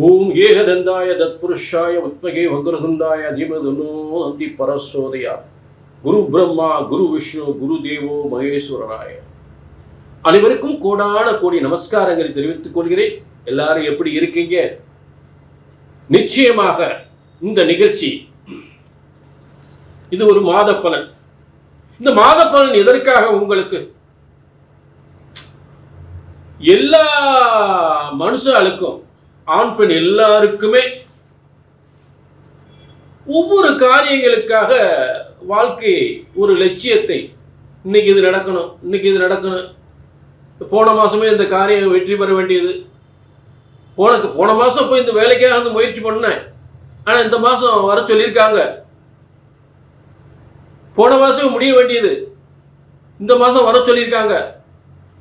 ஓம் ஏகதந்தாய தத்புருஷாய வித்மகே வக்ரதுண்டாய தீமதுனோ நந்தி பரசோதயா குரு பிரம்மா குரு விஷ்ணு குரு தேவோ மகேஸ்வரராய. அனைவருக்கும் கோடான கோடி நமஸ்காரங்களை தெரிவித்துக் கொள்கிறேன். எல்லாரும் எப்படி இருக்கீங்க? நிச்சயமாக இந்த நிகழ்ச்சி இது ஒரு மாத பலன். இந்த மாத பலன் எதற்காக? உங்களுக்கு எல்லா மனுஷாளுக்கும் ஆண் பெண் எல்லாருக்குமே ஒவ்வொரு காரியங்களுக்காக வாழ்க்கை ஒரு லட்சியத்தை, இன்னைக்கு இது நடக்கணும், இன்னைக்கு இது நடக்கணும், போன மாசமே இந்த காரியம் வெற்றி பெற வேண்டியது, போன மாசம் போய் இந்த வேலைக்காக வந்து முயற்சி பண்ணேன், ஆனால் இந்த மாசம் வர சொல்லியிருக்காங்க, போன மாசம் முடிய வேண்டியது இந்த மாசம் வர சொல்லியிருக்காங்க.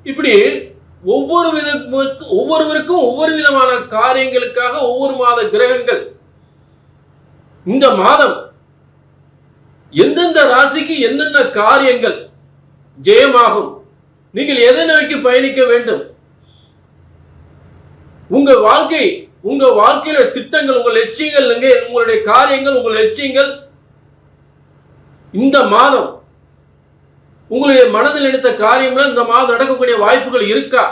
இப்படி ஒவ்வொருவருக்கும் ஒவ்வொரு விதமான காரியங்களுக்காக ஒவ்வொரு மாத கிரகங்கள் இந்த மாதம் எந்தெந்த ராசிக்கு என்னென்ன காரியங்கள் ஜெயமாகும், நீங்கள் எதை நோக்கி பயணிக்க வேண்டும், உங்க வாழ்க்கையில திட்டங்கள், உங்கள் லட்சியங்கள், உங்களுடைய காரியங்கள், உங்கள் லட்சியங்கள் இந்த மாதம் உங்களுடைய மனதில் நினைத்த காரியம்லாம் இந்த மாதம் நடக்கக்கூடிய வாய்ப்புகள் இருக்கா?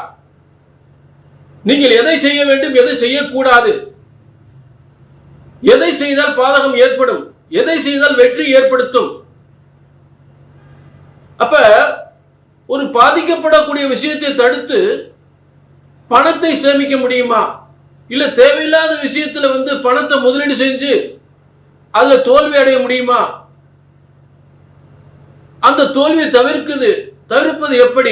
நீங்கள் எதை செய்ய வேண்டும், எதை செய்யக்கூடாது, எதை செய்தால் பாதகம் ஏற்படும், எதை செய்தால் வெற்றி ஏற்படுத்தும்? அப்ப ஒரு பாதிக்கப்படக்கூடிய விஷயத்தை தடுத்து பணத்தை சேமிக்க முடியுமா? இல்ல தேவையில்லாத விஷயத்துல பணத்தை முதலீடு செஞ்சு அதுல தோல்வி அடைய முடியுமா? அந்த தோல்வியை தவிர்ப்பது எப்படி?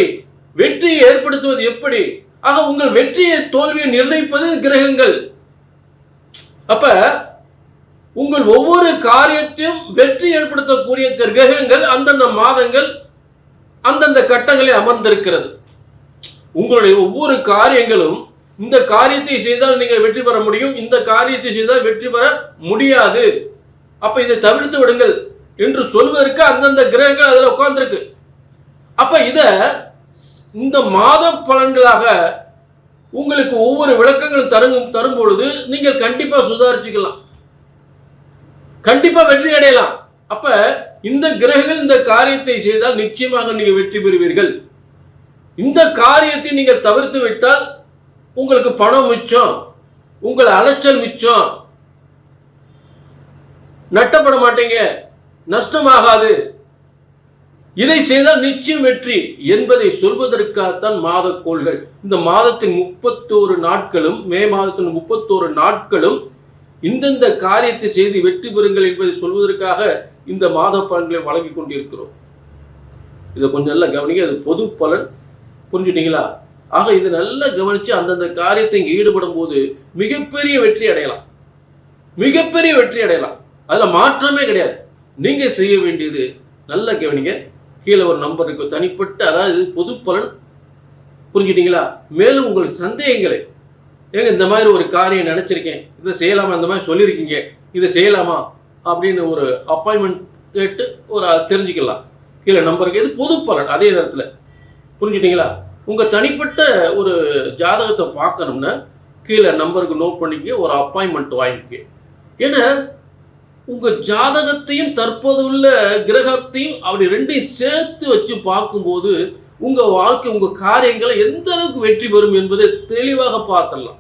வெற்றியை ஏற்படுத்துவது எப்படி? ஆக உங்கள் வெற்றியை தோல்வியை நிர்ணயிப்பது கிரகங்கள். அப்ப உங்கள் ஒவ்வொரு காரியத்தையும் வெற்றி ஏற்படுத்தக்கூடிய கிரகங்கள் அந்தந்த மாதங்கள் அந்தந்த கட்டங்களில் அமர்ந்திருக்கிறது. உங்களுடைய ஒவ்வொரு காரியங்களும், இந்த காரியத்தை செய்தால் நீங்கள் வெற்றி பெற முடியும், இந்த காரியத்தை செய்தால் வெற்றி பெற முடியாது, அப்ப இதை தவிர்த்து விடுங்கள் என்று சொல்வதற்கு அந்தந்த கிரகங்கள் அதில் உட்கார்ந்துருக்கு. அப்ப இந்த மாத பலன்களாக உங்களுக்கு ஒவ்வொரு விளக்கங்களும் தரும் பொழுது நீங்கள் கண்டிப்பா சுதாரிச்சுக்கலாம், கண்டிப்பா வெற்றி அடையலாம். அப்ப இந்த கிரகங்கள் இந்த காரியத்தை செய்தால் நிச்சயமாக நீங்கள் வெற்றி பெறுவீர்கள். இந்த காரியத்தை நீங்கள் தவிர்த்து விட்டால் உங்களுக்கு பணம் மிச்சம், உங்கள் அலைச்சல் மிச்சம், நட்டப்பட மாட்டீங்க, நஷ்டமாகாது, இதை செய்தால் நிச்சயம் வெற்றி என்பதை சொல்வதற்காகத்தான் மாதக்கோள்கள். இந்த மாதத்தின் 31 நாட்களும், மே மாதத்தின் 31 நாட்களும் இந்தந்த காரியத்தை செய்து வெற்றி பெறுங்கள் என்பதை சொல்வதற்காக இந்த மாத பலன்களை வழங்கி கொண்டிருக்கிறோம். இதை கொஞ்சம் நல்லா கவனிங்க, அது பொது பலன், புரிஞ்சுட்டீங்களா? ஆக இதை நல்லா கவனிச்சு அந்தந்த காரியத்தை இங்கே ஈடுபடும் போது மிகப்பெரிய வெற்றி அடையலாம், மிகப்பெரிய வெற்றி அடையலாம். அதுல மாற்றமே கிடையாது. நீங்க செய்ய வேண்டியது நல்ல கவனிங்க, கீழே ஒரு நம்பர் இருக்கு, தனிப்பட்ட, அதாவது பொது பலன், புரிஞ்சுட்டீங்களா? மேலும் உங்கள் சந்தேகங்களை, ஏங்க இந்த மாதிரி ஒரு காரியம் நினைச்சிருக்கேன், இதை செய்யலாமா, இந்த மாதிரி சொல்லியிருக்கீங்க, இதை செய்யலாமா அப்படின்னு ஒரு அப்பாயின்மெண்ட் கேட்டு ஒரு தெரிஞ்சுக்கலாம். கீழே நம்பருக்கு, இது பொது பலன். அதே நேரத்தில் புரிஞ்சுட்டீங்களா? உங்க தனிப்பட்ட ஒரு ஜாதகத்தை பார்க்கணும்னா கீழே நம்பருக்கு நோட் பண்ணிக்க, ஒரு அப்பாயின்மெண்ட் வாங்கிக்க. ஏன்னா உங்க ஜாதகத்தையும் தற்போதுள்ள கிரகத்தையும் அப்படி ரெண்டையும் சேர்த்து வச்சு பார்க்கும்போது உங்க வாழ்க்கை, உங்க காரியங்களை எந்த அளவுக்கு வெற்றி பெறும் என்பதை தெளிவாக பார்த்துடலாம்.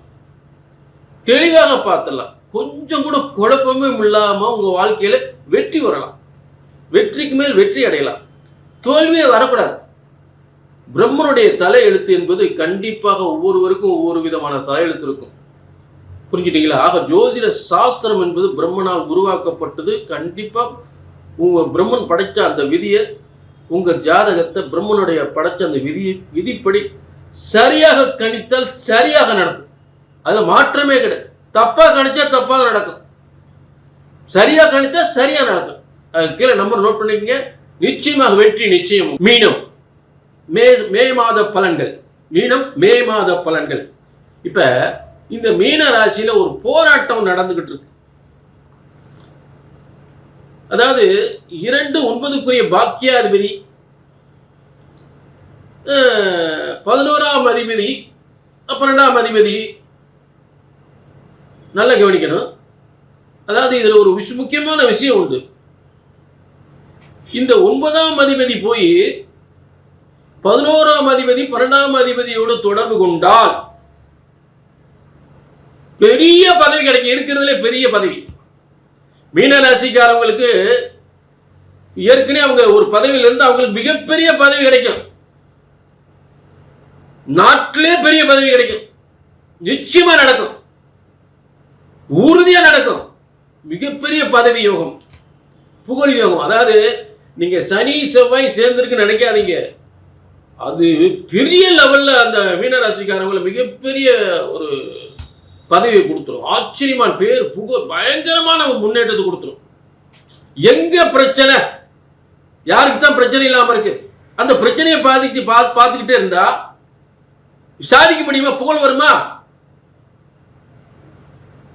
கொஞ்சம் கூட குழப்பமே இல்லாம உங்க வாழ்க்கையில வெற்றி வரலாம், வெற்றிக்கு மேல் வெற்றி அடையலாம், தோல்வியே வரக்கூடாது. பிரம்மனுடைய தலையெழுத்து என்பது கண்டிப்பாக ஒவ்வொருவருக்கும் ஒவ்வொரு விதமான தலையெழுத்து இருக்கும், புரிஞ்சுட்டீங்களா? ஆக ஜோதிட சாஸ்திரம் என்பது பிரம்மனால் உருவாக்கப்பட்டது. கண்டிப்பா உங்க பிரம்மன் படைச்ச அந்த விதியை, உங்க ஜாதகத்தை பிரம்மனுடைய படைச்ச அந்த விதிப்படி சரியாக கணித்தால் சரியாக நடக்கும். அதுல மாற்றமே கிடையாது. தப்பா கணிச்சா தப்பா நடக்கும், சரியா கணித்தா சரியா நடக்கும். கீழே நம்பர் நோட் பண்ணிக்கங்க, நிச்சயமாக வெற்றி நிச்சயம். மீனம் மே மாத பலன்கள். மீனம் மே மாத பலன்கள். இப்ப இந்த மீன ராசியில ஒரு போராட்டம் நடந்துகிட்டு இருக்கு. அதாவது 2-9 பாக்கியாதிபதி, 11ஆம் அதிபதி, 12ஆம் அதிபதி, நல்லா கவனிக்கணும். அதாவது இதுல ஒரு முக்கியமான விஷயம் உண்டு. இந்த 9ஆம் அதிபதி போய் 11ஆம் அதிபதி 12ஆம் அதிபதியோடு தொடர்பு கொண்டால் பெரிய பதவி கிடைக்கும். இருக்கிறதுல பெரிய பதவி. மீன ராசிக்காரவங்களுக்கு ஏற்கனவே அவங்க ஒரு பதவியில இருந்து அவங்களுக்கு மிகப்பெரிய பதவி கிடைக்கும். நாட்டிலே பெரிய பதவி கிடைக்கும். நிச்சயமா நடக்கும், உறுதியா நடக்கும். மிகப்பெரிய பதவி யோகம், புகழ் யோகம். அதாவது நீங்க சனி செவ்வாய் சேர்ந்திருக்கு நினைக்காதீங்க. அது பெரிய லெவல்ல அந்த மீனராசிக்காரங்களை மிகப்பெரிய ஒரு பதவியை கொடுத்துரும். ஆச்சரியமான பேர், புகழ், பயங்கரமான முன்னேற்றத்தை கொடுத்துரும். எங்க பிரச்சனை, யாருக்கு தான் பிரச்சனை இல்லாம இருக்கு, அந்த பிரச்சனையை பார்த்துக்கிட்டே இருந்தா சாதிக்க முடியுமா? புகழ் வருமா?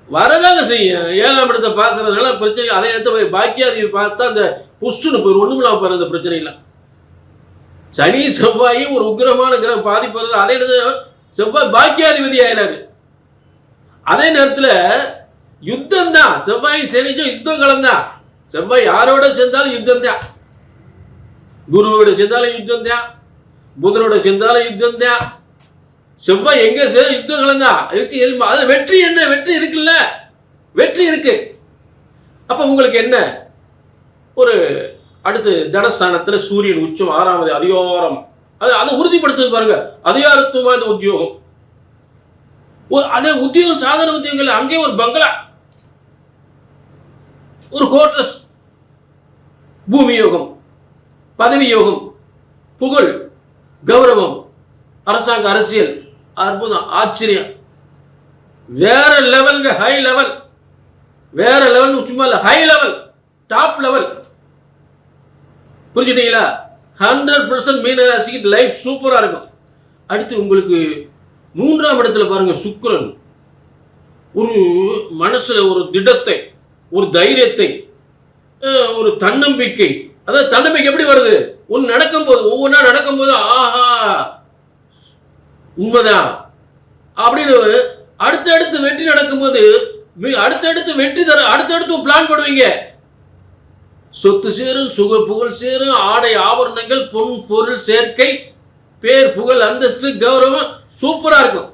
வரதாங்க செய்யும். 7ஆம் இடத்தை பார்க்கறதுனால பிரச்சனை. அதை எடுத்து பாக்கியாதிபதி பார்த்தா அந்த புஷ்டுன்னு போயிடும். ஒண்ணுமில்லாம பாரு அந்த பிரச்சனை இல்லை. சனி செவ்வாயும் ஒரு உக்கிரமான கிரகம் பாதிப்பு வருது. அதே செவ்வாய் பாக்கியாதிபதி ஆயினாரு. அதே நேரத்தில் யுத்தம் தான். செவ்வாய் சனிக்கும் யுத்தம் கலந்தான். செவ்வாய் யாரோட சேர்ந்தாலும் யுத்தம் தான். குருவோட சேர்ந்தாலும் யுத்தம் தான். புதனோட சேர்ந்தாலும் யுத்தம் தான். செவ்வாய் எங்க யுத்தம் கலந்தா இருக்கு. அது வெற்றி என்ன? வெற்றி இருக்குல்ல, வெற்றி இருக்கு. அப்ப உங்களுக்கு என்ன ஒரு அடுத்து தனஸ்தானத்தில் சூரியன் உச்சம் 6ஆவது அதிகாரம். அதை உறுதிப்படுத்துது பாருங்க. அதிகாரத்துவமான உத்தியோகம். அதே உத்தியோகம், சாதாரண உத்தியோகம். அங்கே ஒரு பங்களா, ஒரு கோட்ரஸ், பூமி யோகம், பதவி யோகம், புகழ், கௌரவம், அரசாங்க, அரசியல். அற்புதம், ஆச்சரியம். வேற லெவலுங்க. High level. வேற லெவல் சும்மா இல்ல, ஹை லெவல், டாப் லெவல். புரிஞ்சுட்டீங்களா? 100% மீனராசிக்கு லைஃப் சூப்பரா இருக்கும். அடுத்து உங்களுக்கு 3ஆம் இடத்துல பாருங்க சுக்கிரன். ஒரு மனசுல ஒரு திடத்தை, ஒரு தைரியத்தை, ஒரு தன்னம்பிக்கை. அதாவது தன்னம்பிக்கை எப்படி வருது? ஒன்று நடக்கும்போது, ஒவ்வொன்றா நடக்கும்போது ஆஹா உண்மைதான் அப்படின்னு அடுத்தடுத்து வெற்றி நடக்கும்போது அடுத்தடுத்து வெற்றி தர அடுத்தடுத்து பிளான் பண்ணுவீங்க. சொத்து சேரும், சுக புகழ் சேரும், ஆடை ஆபரணங்கள், பொன் பொருள் சேர்க்கை, பேர் புகழ் அந்தஸ்து கௌரவம் சூப்பரா இருக்கும்.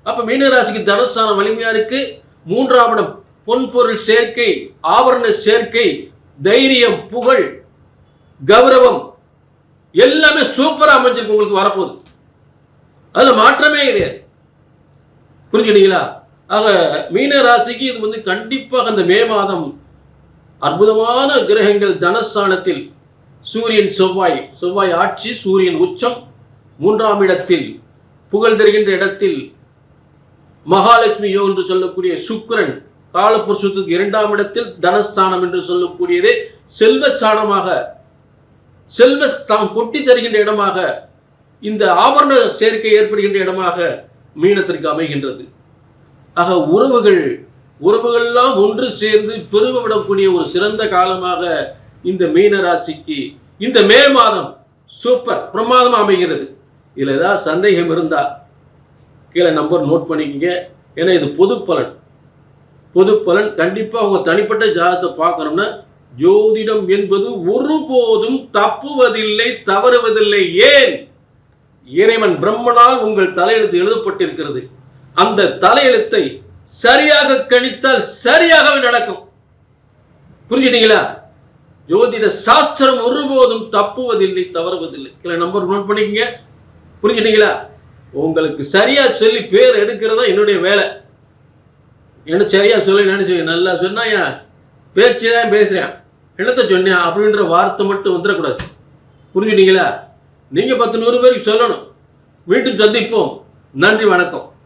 அப்ப மீனராசிக்கு தனஸ்தானம் வலிமையா இருக்கு. 3ஆம் இடம் பொன் பொருள் சேர்க்கை, ஆபரண சேர்க்கை, தைரியம், புகழ், கௌரவம் எல்லாமே சூப்பரா அமைஞ்சிருக்கு. உங்களுக்கு வரப்போகுது, அதுல மாற்றமே கிடையாது. புரிஞ்சுட்டீங்களா? ஆக மீன ராசிக்கு இது கண்டிப்பாக அந்த மே மாதம் அற்புதமான கிரகங்கள் தனஸ்தானத்தில் சூரியன், செவ்வாய் ஆட்சி, சூரியன் உச்சம், 3ஆம் இடத்தில் புகழ் தருகின்ற இடத்தில் மகாலட்சுமி யோகம் என்று சொல்லக்கூடிய சுக்கிரன், காலபுருஷத்துக்கு 2ஆம் இடத்தில் தனஸ்தானம் என்று சொல்லக்கூடியது செல்வஸ்தானமாக, செல்வஸ்தானம் கொட்டி தருகின்ற இடமாக, இந்த ஆபரண சேர்க்கை ஏற்படுகின்ற இடமாக மீனத்திற்கு அமைகின்றது. ஆக உறவுகள்லாம் ஒன்று சேர்ந்து பெருமைப்படக்கூடிய ஒரு சிறந்த காலமாக இந்த மீன ராசிக்கு இந்த மே மாதம் சூப்பர் பிரமாதம் அமைகிறது. இதில் ஏதாவது சந்தேகம் இருந்தால் கீழே நம்பர் நோட் பண்ணிக்கங்க. ஏன்னா இது பொது பலன். கண்டிப்பாக உங்க தனிப்பட்ட ஜாதகத்தை பார்க்கணும்னா ஜோதிடம் என்பது ஒருபோதும் தப்புவதில்லை, தவறுவதில்லை. ஏன்? இறைவன் பிரம்மனால் உங்கள் தலையெழுத்து எழுதப்பட்டிருக்கிறது. அந்த தலையெழுத்தை சரியாக கணித்தால் சரியாகவே நடக்கும். புரிஞ்சுட்டீங்களா? ஜோதிட சாஸ்திரம் ஒருபோதும் தப்புவதில்லை, தவறுவதில்லை. சில நம்பர் நோட் பண்ணிக்கங்க. புரிஞ்சுட்டீங்களா? உங்களுக்கு சரியா சொல்லி பேர் எடுக்கிறதா என்னுடைய வேலை. என்ன சரியா சொல்லி நினைச்சு நல்லா சொன்னா பேச்சு தான் பேசுறேன், என்னத்தை சொன்னேன் அப்படின்ற வார்த்தை மட்டும் வந்துடக்கூடாது. புரிஞ்சுட்டீங்களா? நீங்க 10-100 பேருக்கு சொல்லணும். மீண்டும் சந்திப்போம். நன்றி, வணக்கம்.